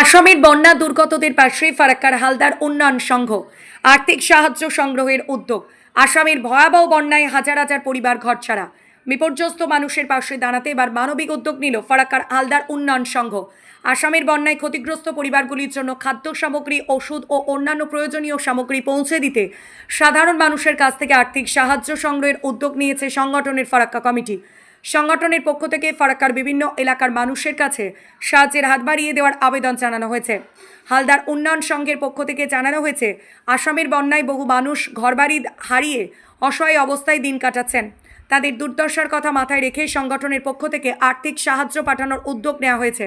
আসামের বন্যা দুর্গতদের পাশে ফারাক্কার হালদার উন্নয়ন সংঘ আর্থিক সাহায্য সংগ্রহের উদ্যোগ। আসামের ভয়াবহ বন্যায় হাজার হাজার পরিবার ঘরছাড়া। বিপর্যস্ত মানুষের পাশে দাঁড়াতে এবার মানবিক উদ্যোগ নিল ফারাক্কার হালদার উন্নয়ন সংঘ। আসামের বন্যায় ক্ষতিগ্রস্ত পরিবারগুলির জন্য খাদ্য সামগ্রী, ওষুধ ও অন্যান্য প্রয়োজনীয় সামগ্রী পৌঁছে দিতে সাধারণ মানুষের কাছ থেকে আর্থিক সাহায্য সংগ্রহের উদ্যোগ নিয়েছে সংগঠনের ফারাক্কা কমিটি। সংগঠনের পক্ষ থেকে ফারাক্কার বিভিন্ন এলাকার মানুষের কাছে সাহায্যের হাত বাড়িয়ে দেওয়ার আবেদন জানানো হয়েছে। হালদার উন্নয়ন সংঘের পক্ষ থেকে জানানো হয়েছে, আসামের বন্যায় বহু মানুষ ঘরবাড়ি হারিয়ে অসহায় অবস্থায় দিন কাটাচ্ছেন। তাদের দুর্দশার কথা মাথায় রেখে সংগঠনের পক্ষ থেকে আর্থিক সাহায্য পাঠানোর উদ্যোগ নেওয়া হয়েছে,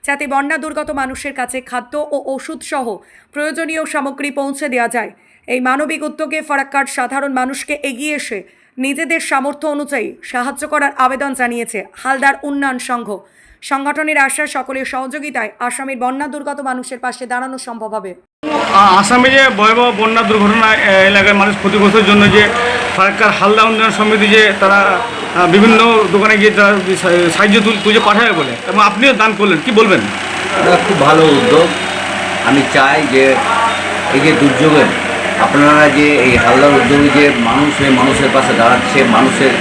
যাতে বন্যা দুর্গত মানুষের কাছে খাদ্য ও ওষুধ সহ প্রয়োজনীয় সামগ্রী পৌঁছে দেওয়া যায়। এই মানবিক উদ্যোগে ফারাক্কার সাধারণ মানুষকে এগিয়ে এসে নিজেদের সামর্থ্য অনুযায়ী সাহায্য করার আবেদন জানিয়েছে হালদার উন্নয়ন সংঘ। সংগঠনের আশা, সকলের সহযোগিতায় আসামের বন্যা দুর্গত মানুষের পাশে দাঁড়ানো সম্ভব হবে। আসামে যে ভয়াবহ বন্যা দুর্ঘটনা এলাকার মানুষ ক্ষতিগ্রস্তের জন্য যে ফারাক্কার হালদা উন্নয়ন সমিতি যে তারা বিভিন্ন দোকানে গিয়ে তারা সাহায্য তুলে পাঠাবে বলে, এবং আপনিও দান করলেন, কি বলবেন? খুব ভালো উদ্যোগ। আমি চাই যে এই যে দুর্যোগের আপনারা যে এই হালদার উদ্যোগে যে মানুষের পাশে দাঁড়াচ্ছে, মানুষের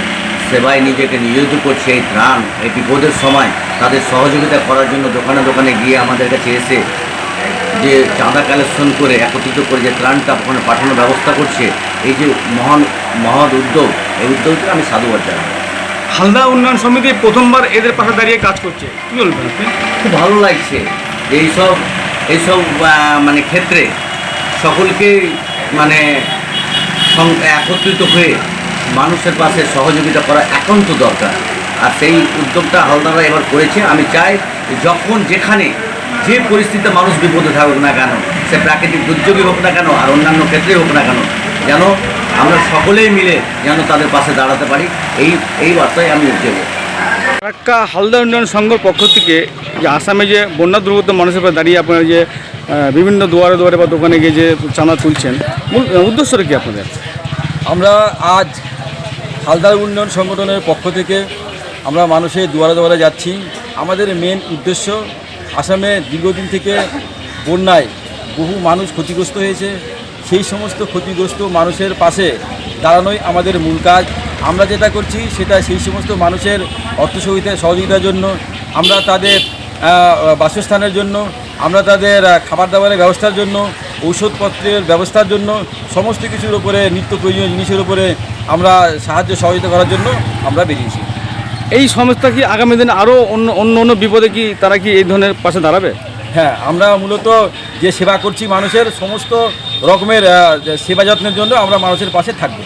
সেবায় নিজেকে নিয়োজিত করছে, এই ত্রাণ এই বিপদের সময় তাদের সহযোগিতা করার জন্য দোকানে দোকানে গিয়ে আমাদের কাছে এসে যে চাঁদা কালেকশন করে একত্রিত করে যে ত্রাণটা ওখানে পাঠানোর ব্যবস্থা করছে, এই যে মহৎ উদ্যোগ, এই উদ্যোগকে আমি সাধুবাদ জানাই। হালদা উন্নয়ন সমিতি প্রথমবার এদের পাশে দাঁড়িয়ে কাজ করছে, কী বলবেন আপনি? খুব ভালো লাগছে এইসব মানে ক্ষেত্রে সকলকে মানে একত্রিত হয়ে মানুষের পাশে সহযোগিতা করা একান্ত দরকার। আর সেই উদ্যোগটা হালদাররা এবার করেছে। আমি চাই যখন যেখানে যে পরিস্থিতিতে মানুষ বিপদে থাকুক না কেন, সে প্রাকৃতিক দুর্যোগই হোক না কেন আর অন্যান্য ক্ষেত্রেই হোক না কেন, যেন আমরা সকলেই মিলে যেন তাদের পাশে দাঁড়াতে পারি, এই বার্তায় আমি দেব। ফারাক্কা হালদা উন্নয়ন সংঘের পক্ষ থেকে যে আসামে যে বন্যা দুর্গত মানুষের পাশে দাঁড়িয়ে আপনারা যে বিভিন্ন দুয়ারে দুয়ারে বা দোকানে গিয়ে যে চাঁদা তুলছেন, মূল উদ্দেশ্যটা কি আপনাদের? আমরা আজ হালদার উন্নয়ন সংগঠনের পক্ষ থেকে আমরা মানুষের দুয়ারে দুয়ারে যাচ্ছি। আমাদের মেন উদ্দেশ্য, আসামে দীর্ঘদিন থেকে বন্যায় বহু মানুষ ক্ষতিগ্রস্ত হয়েছে, সেই সমস্ত ক্ষতিগ্রস্ত মানুষের পাশে দাঁড়ানোই আমাদের মূল কাজ। আমরা যেটা করছি সেটা সেই সমস্ত মানুষের অর্থ সহযোগিতার জন্য, আমরা তাদের বাসস্থানের জন্য, আমরা তাদের খাবার দাবারের ব্যবস্থার জন্য, ঔষধপত্রের ব্যবস্থার জন্য, সমস্ত কিছুর উপরে, নিত্য প্রয়োজনীয় জিনিসের উপরে আমরা সাহায্য সহযোগিতা করার জন্য আমরা বেরিয়েছি। এই সংস্থা কি আগামী দিনে আরও অন্য বিপদে কি তারা কি এই ধরনের পাশে দাঁড়াবে? হ্যাঁ, আমরা মূলত যে সেবা করছি মানুষের সমস্ত রকমের সেবা যত্নের জন্য আমরা মানুষের পাশে থাকবো।